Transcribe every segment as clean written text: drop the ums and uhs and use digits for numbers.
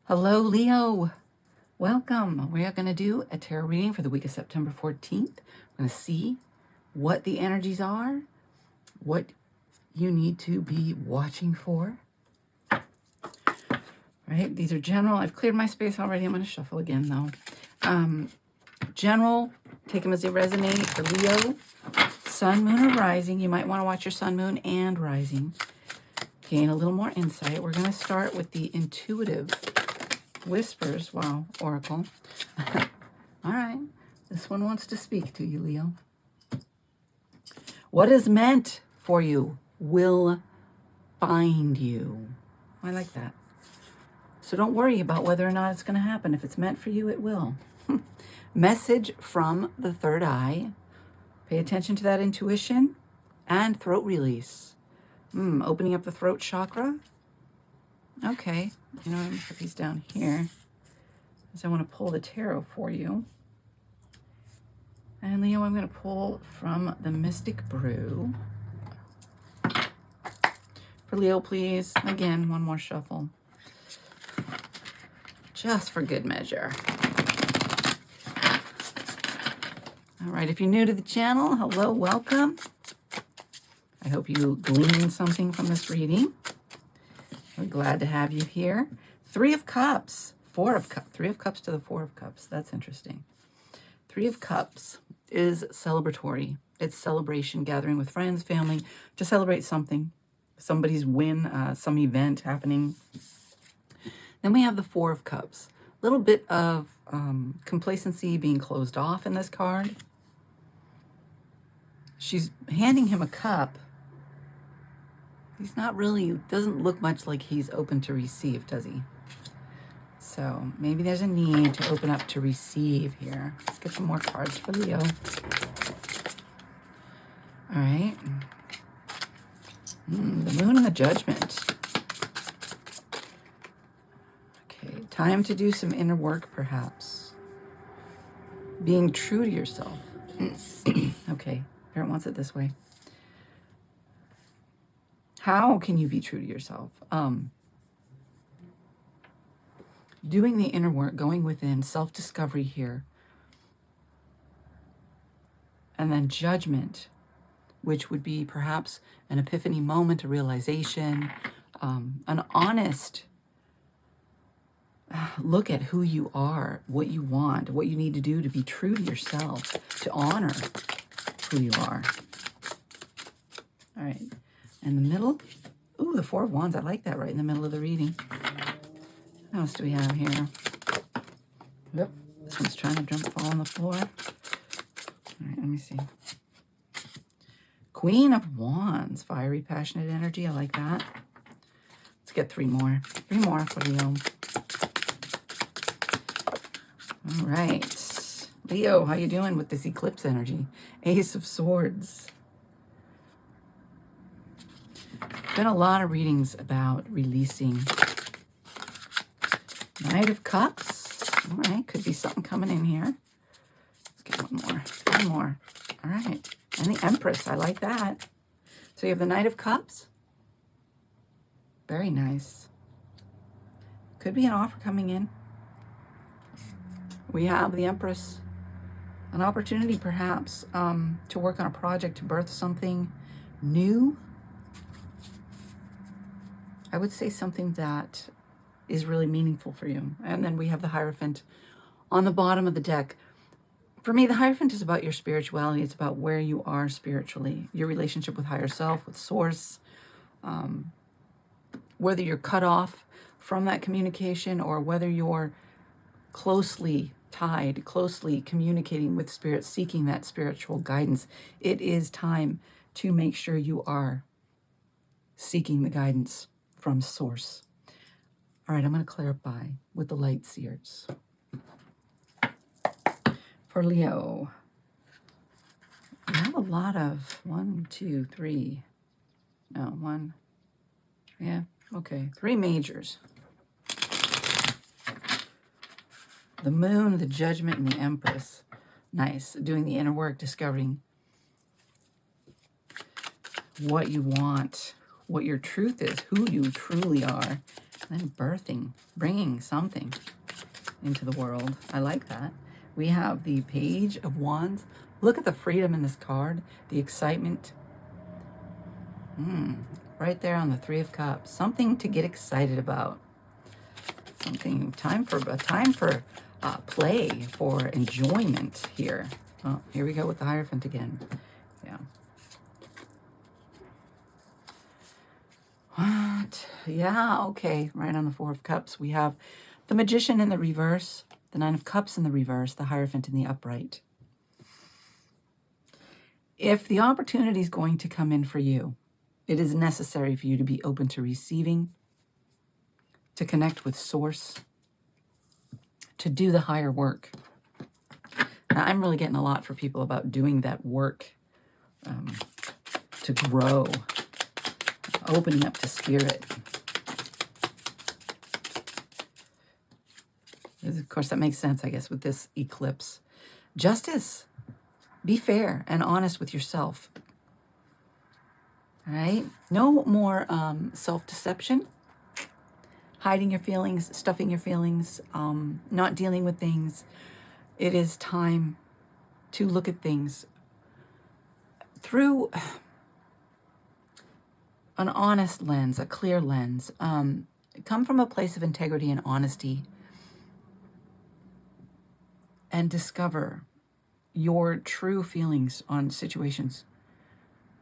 Hello, Leo. Welcome. We are going to do a tarot reading for the week of September 14th. We're going to see what the energies are, what you need to be watching for. Right? These are general. I've cleared my space already. I'm going to shuffle again, though. General, take them as they resonate. For Leo, sun, moon, or rising. You might want to watch your sun, moon, and rising. Gain a little more insight. We're going to start with the intuitive whispers. Wow, oracle. All right. This one wants to speak to you, Leo. What is meant for you will find you. I like that. So don't worry about whether or not it's going to happen. If it's meant for you, it will. Message from the third eye. Pay attention to that intuition and throat release. Opening up the throat chakra. Okay. You know, I'm going to put these down here because I want to pull the tarot for you. And Leo, I'm going to pull from the Mystic Brew. For Leo, please. Again, one more shuffle. Just for good measure. All right, if you're new to the channel, hello, welcome. I hope you glean something from this reading. We're glad to have you here. Three of Cups, Four of Cups, Three of Cups to the Four of Cups. That's interesting. Three of Cups is celebratory. It's celebration, gathering with friends, family, to celebrate something, somebody's win, some event happening. Then we have the Four of Cups. A little bit of complacency being closed off in this card. She's handing him a cup. He's not really, doesn't look much like he's open to receive, does he? So maybe there's a need to open up to receive here. Let's get some more cards for Leo. All right. The Moon and the Judgment. Okay, time to do some inner work, perhaps. Being true to yourself. Okay, Parent wants it this way. How can you be true to yourself? Doing the inner work, going within, self-discovery here. And then judgment, which would be perhaps an epiphany moment, a realization, an honest look at who you are, what you want, what you need to do to be true to yourself, to honor who you are. All right. In the middle, ooh, the Four of Wands. I like that right in the middle of the reading. What else do we have here? Yep, this one's trying to fall on the floor. All right, let me see. Queen of Wands, fiery, passionate energy. I like that. Let's get three more. Three more for Leo. All right. Leo, how you doing with this eclipse energy? Ace of Swords. Been a lot of readings about releasing. Knight of Cups. All right, could be something coming in here. Let's get one more. One more. All right. And the Empress. I like that. So you have the Knight of Cups. Very nice. Could be an offer coming in. We have the Empress. An opportunity, perhaps, to work on a project, to birth something new. I would say something that is really meaningful for you. And then we have the Hierophant on the bottom of the deck. For me, the Hierophant is about your spirituality. It's about where you are spiritually, your relationship with higher self, with source, whether you're cut off from that communication or whether you're closely tied, closely communicating with spirit, seeking that spiritual guidance. It is time to make sure you are seeking the guidance from source. All right, I'm going to clarify with the light seers. For Leo, we have a lot of three majors. The Moon, the Judgment, and the Empress. Nice. Doing the inner work, discovering what you want, what your truth is, who you truly are, And birthing, bringing something into the world. I like that. We have the Page of Wands. Look at the freedom in this card, the excitement. Right there on the Three of Cups. Something to get excited about. Something, time for play, for enjoyment here. Oh, here we go with the Hierophant again. Yeah. What? Yeah, okay. Right on the Four of Cups. We have the Magician in the reverse, the Nine of Cups in the reverse, the Hierophant in the upright. If the opportunity is going to come in for you, it is necessary for you to be open to receiving, to connect with Source, to do the higher work. Now, I'm really getting a lot for people about doing that work, to grow, opening up to spirit. Of course, that makes sense, I guess, with this eclipse. Justice. Be fair and honest with yourself. All right? No more self-deception, hiding your feelings, stuffing your feelings, not dealing with things. It is time to look at things through an honest lens, a clear lens. Come from a place of integrity and honesty and discover your true feelings on situations,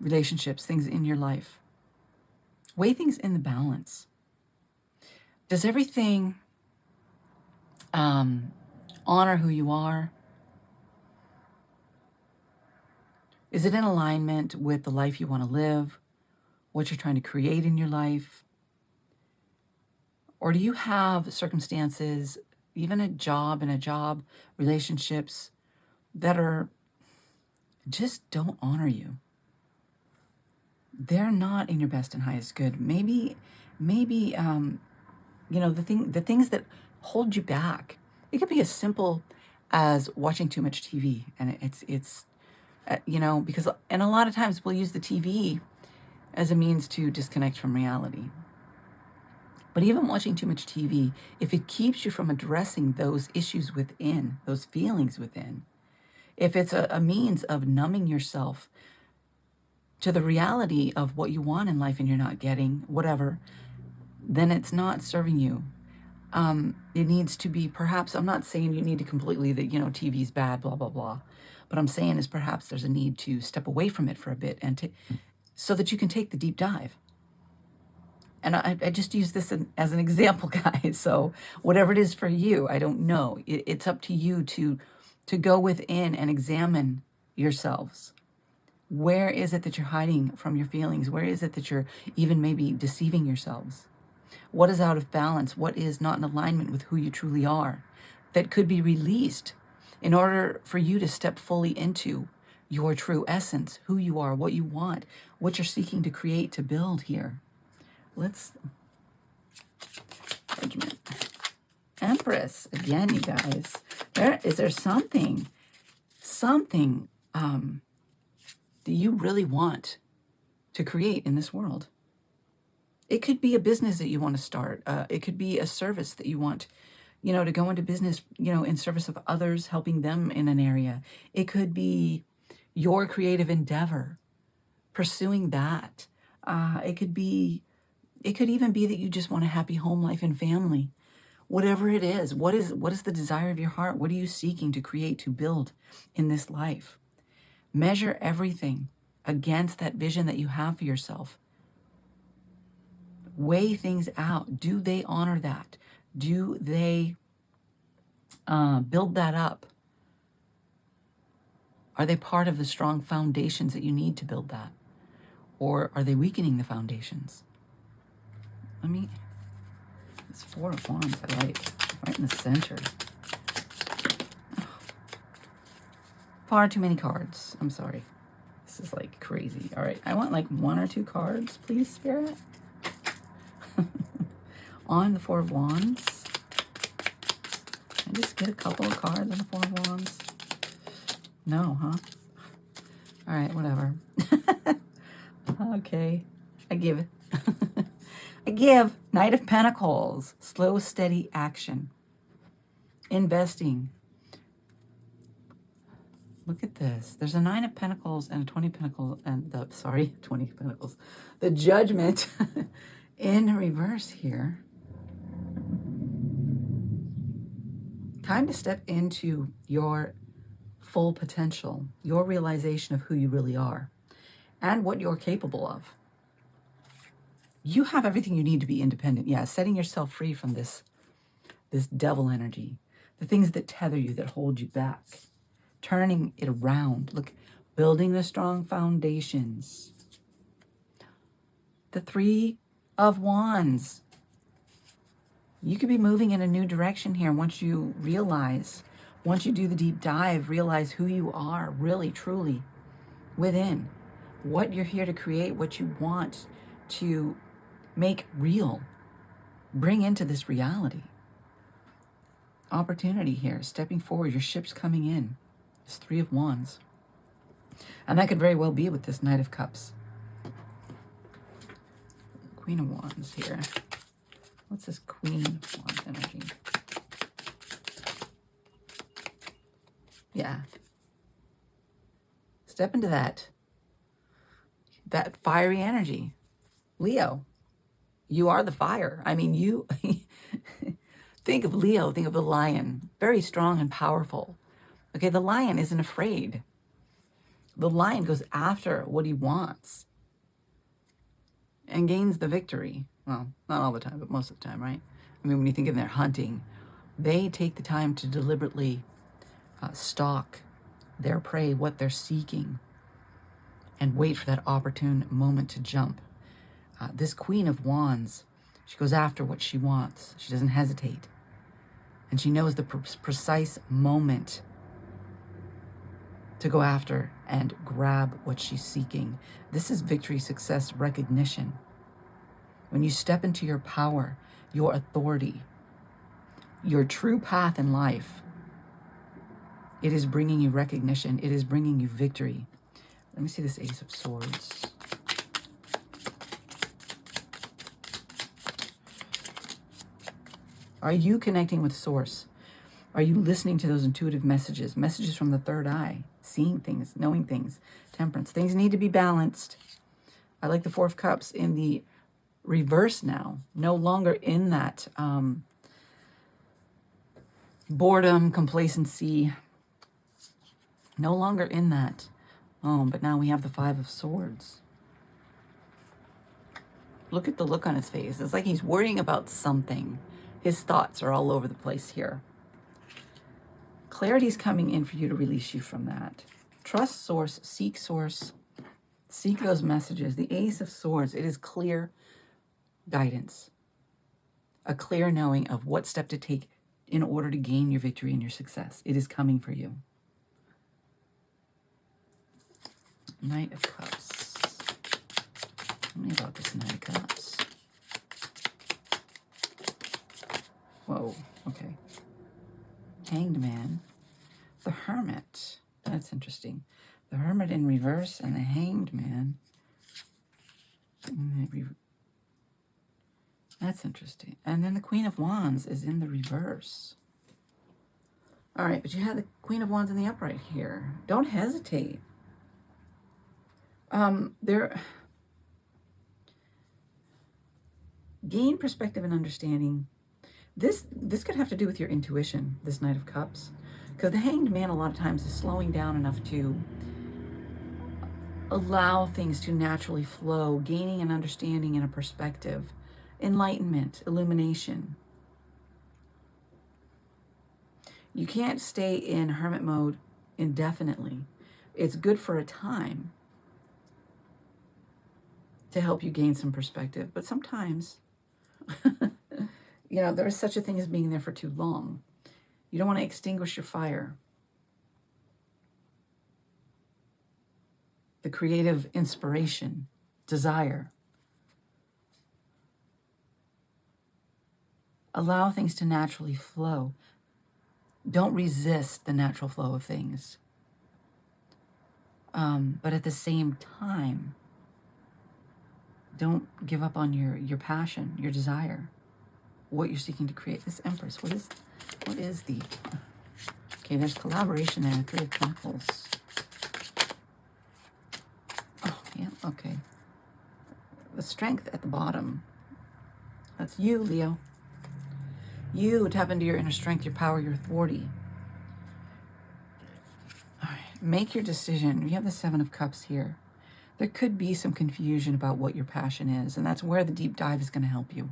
relationships, things in your life. Weigh things in the balance. Does everything honor who you are? Is it in alignment with the life you want to live, what you're trying to create in your life? Or do you have circumstances, even a job, relationships that are just don't honor you? They're not in your best and highest good. Maybe you know, the things that hold you back. It could be as simple as watching too much TV, and it's you know, because, and a lot of times we'll use the TV as a means to disconnect from reality. But even watching too much TV, if it keeps you from addressing those issues within, those feelings within, if it's a means of numbing yourself to the reality of what you want in life and you're not getting, whatever, then it's not serving you. It needs to be, perhaps, I'm not saying you need to completely, that, you know, TV's bad, blah, blah, blah. But I'm saying is perhaps there's a need to step away from it for a bit and so that you can take the deep dive. And I just use this as an example, guys. So whatever it is for you, I don't know. It's up to you to go within and examine yourselves. Where is it that you're hiding from your feelings? Where is it that you're even maybe deceiving yourselves? What is out of balance? What is not in alignment with who you truly are that could be released in order for you to step fully into your true essence, who you are, what you want, what you're seeking to create, to build here? Let's, Judgment. Empress, again, you guys. Is there something that you really want to create in this world? It could be a business that you want to start. It could be a service that you want, you know, to go into business, you know, in service of others, helping them in an area. It could be your creative endeavor, pursuing that. It could even be that you just want a happy home life and family. Whatever it is, what is the desire of your heart? What are you seeking to create, to build in this life? Measure everything against that vision that you have for yourself. Weigh things out. Do they honor that? Do they build that up? Are they part of the strong foundations that you need to build that? Or are they weakening the foundations? It's Four of Wands, I like. Right in the center. Oh, far too many cards. I'm sorry. This is like crazy. All right, I want like 1 or 2 cards, please, Spirit. On the Four of Wands. Can I just get a couple of cards on the Four of Wands? No, huh? All right, whatever. Okay, I give it. I give Knight of Pentacles, slow, steady action. Investing. Look at this. There's a 9 of Pentacles and a 20 Pentacles, and 20 Pentacles. The Judgment in reverse here. Time to step into your full potential, your realization of who you really are and what you're capable of. You have everything you need to be independent. Yeah, setting yourself free from this devil energy, the things that tether you, that hold you back, turning it around. Look, building the strong foundations. The 3 of Wands. You could be moving in a new direction here once you realize, once you do the deep dive, realize who you are really, truly within, what you're here to create, what you want to make real, bring into this reality. Opportunity here, stepping forward, your ship's coming in. This 3 of Wands. And that could very well be with this Knight of Cups. Queen of Wands here. What's this Queen of Wands energy? Yeah. Step into that fiery energy. Leo, you are the fire. I mean, you think of Leo, think of the lion, very strong and powerful. Okay, the lion isn't afraid. The lion goes after what he wants and gains the victory. Well, not all the time, but most of the time, right? I mean, when you think of their hunting, they take the time to deliberately stalk their prey, what they're seeking, and wait for that opportune moment to jump. This Queen of Wands, she goes after what she wants. She doesn't hesitate. And she knows the precise moment to go after and grab what she's seeking. This is victory, success, recognition. When you step into your power, your authority, your true path in life, it is bringing you recognition. It is bringing you victory. Let me see this Ace of Swords. Are you connecting with Source? Are you listening to those intuitive messages? Messages from the third eye, seeing things, knowing things, temperance. Things need to be balanced. I like the 4 of Cups in the reverse now. No longer in that boredom, complacency. No longer in that. Oh, but now we have the 5 of Swords. Look at the look on his face. It's like he's worrying about something. His thoughts are all over the place here. Clarity's coming in for you to release you from that. Trust Source, seek those messages. The Ace of Swords, it is clear guidance. A clear knowing of what step to take in order to gain your victory and your success. It is coming for you. Knight of Cups. Tell me about this Knight of Cups. Whoa, okay. Hanged Man. The Hermit. That's interesting. The Hermit in reverse and the Hanged Man. That's interesting. And then the Queen of Wands is in the reverse. All right, but you have the Queen of Wands in the upright here. Don't hesitate. Gain perspective and understanding. This could have to do with your intuition, this Knight of Cups. Because the Hanged Man a lot of times is slowing down enough to allow things to naturally flow, gaining an understanding and a perspective, enlightenment, illumination. You can't stay in hermit mode indefinitely. It's good for a time to help you gain some perspective. But sometimes, there is such a thing as being there for too long. You don't want to extinguish your fire. The creative inspiration, desire. Allow things to naturally flow. Don't resist the natural flow of things. But at the same time, Don't give up on your passion, your desire, what you're seeking to create. This Empress, what is the... Okay, there's collaboration there, 3 of Pentacles. Oh, yeah, okay. The Strength at the bottom. That's you, Leo. You tap into your inner strength, your power, your authority. All right, make your decision. You have the 7 of Cups here. There could be some confusion about what your passion is, and that's where the deep dive is going to help you.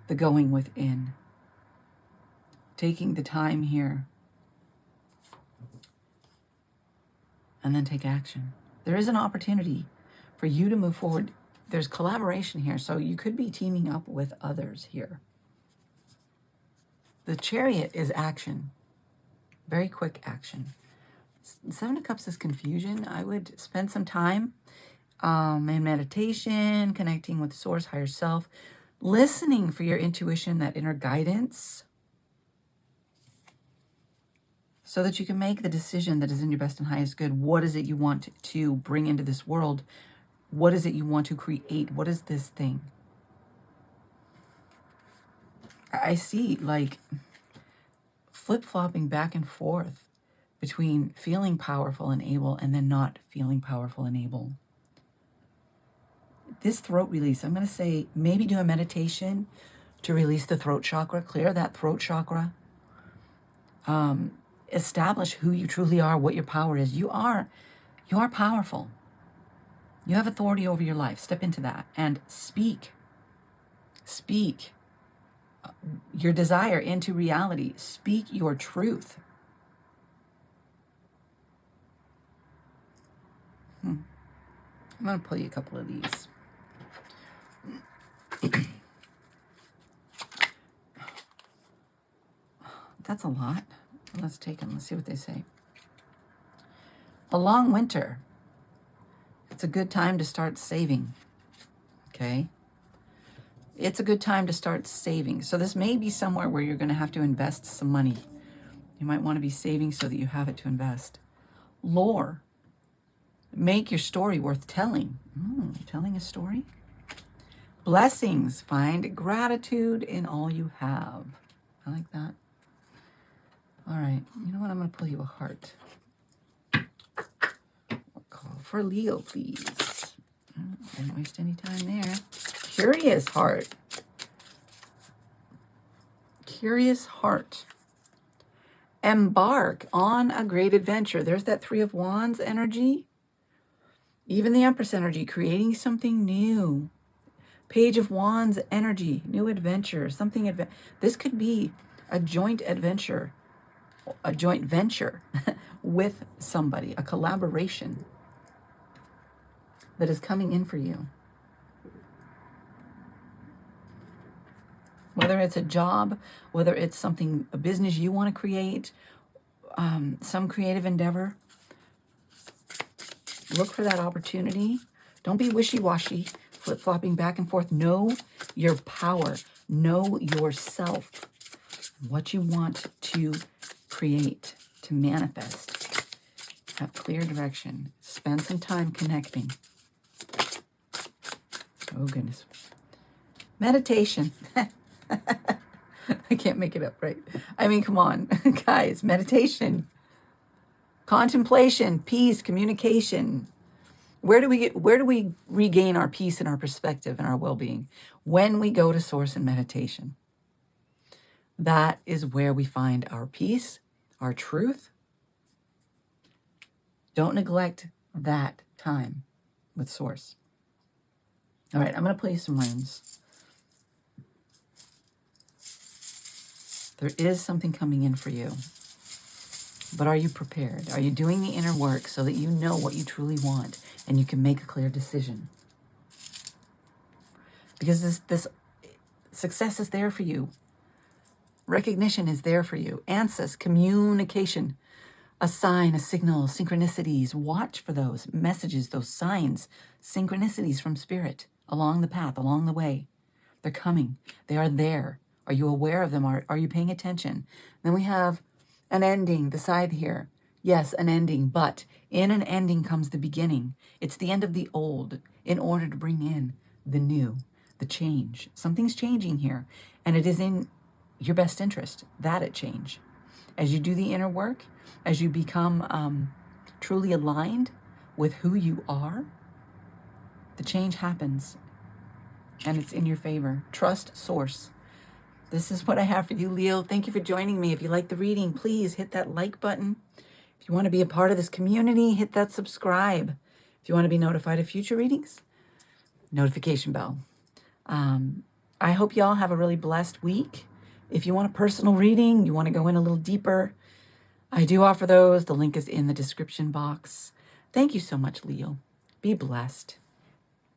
The going within. Taking the time here. And then take action. There is an opportunity for you to move forward. There's collaboration here, so you could be teaming up with others here. The Chariot is action. Very quick action. 7 of Cups is confusion. I would spend some time in meditation, connecting with Source, higher self, listening for your intuition, that inner guidance, so that you can make the decision that is in your best and highest good. What is it you want to bring into this world? What is it you want to create? What is this thing? I see like flip-flopping back and forth between feeling powerful and able and then not feeling powerful and able. This throat release, I'm going to say maybe do a meditation to release the throat chakra, clear that throat chakra. Establish who you truly are, what your power is. You are powerful. You have authority over your life. Step into that and speak. Speak your desire into reality. Speak your truth. I'm going to pull you a couple of these. That's a lot. Let's take them. Let's see what they say. A long winter. It's a good time to start saving. Okay? It's a good time to start saving. So this may be somewhere where you're going to have to invest some money. You might want to be saving so that you have it to invest. Lore. Make your story worth telling. Telling a story? Blessings. Find gratitude in all you have. I like that. All right. You know what? I'm going to pull you a heart. Call for Leo, please. Don't waste any time there. Curious heart. Curious heart. Embark on a great adventure. There's that 3 of Wands energy. Even the Empress energy, creating something new. Page of Wands energy, new adventure, something. This could be a joint adventure, a joint venture with somebody, a collaboration that is coming in for you. Whether it's a job, whether it's something, a business you want to create, some creative endeavor. Look for that opportunity. Don't be wishy-washy, flip-flopping back and forth. Know your power. Know yourself. What you want to create, to manifest. Have clear direction. Spend some time connecting. Oh, goodness. Meditation. I can't make it up, right? I mean, come on, guys. Meditation. Contemplation, peace, communication. Where do we regain our peace and our perspective and our well-being? When we go to Source and meditation. That is where we find our peace, our truth. Don't neglect that time with Source. All right, I'm going to play you some winds. There is something coming in for you. But are you prepared? Are you doing the inner work so that you know what you truly want and you can make a clear decision? Because this success is there for you. Recognition is there for you. Answers, communication, a sign, a signal, synchronicities. Watch for those messages, those signs, synchronicities from Spirit along the path, along the way. They're coming. They are there. Are you aware of them? Are you paying attention? Then we have an ending, the side here. Yes, an ending, but in an ending comes the beginning. It's the end of the old in order to bring in the new, the change. Something's changing here, and it is in your best interest that it change. As you do the inner work, as you become truly aligned with who you are, the change happens, and it's in your favor. Trust source. This is what I have for you, Leo. Thank you for joining me. If you like the reading, please hit that like button. If you want to be a part of this community, hit that subscribe. If you want to be notified of future readings, notification bell. I hope y'all have a really blessed week. If you want a personal reading, you want to go in a little deeper, I do offer those. The link is in the description box. Thank you so much, Leo. Be blessed.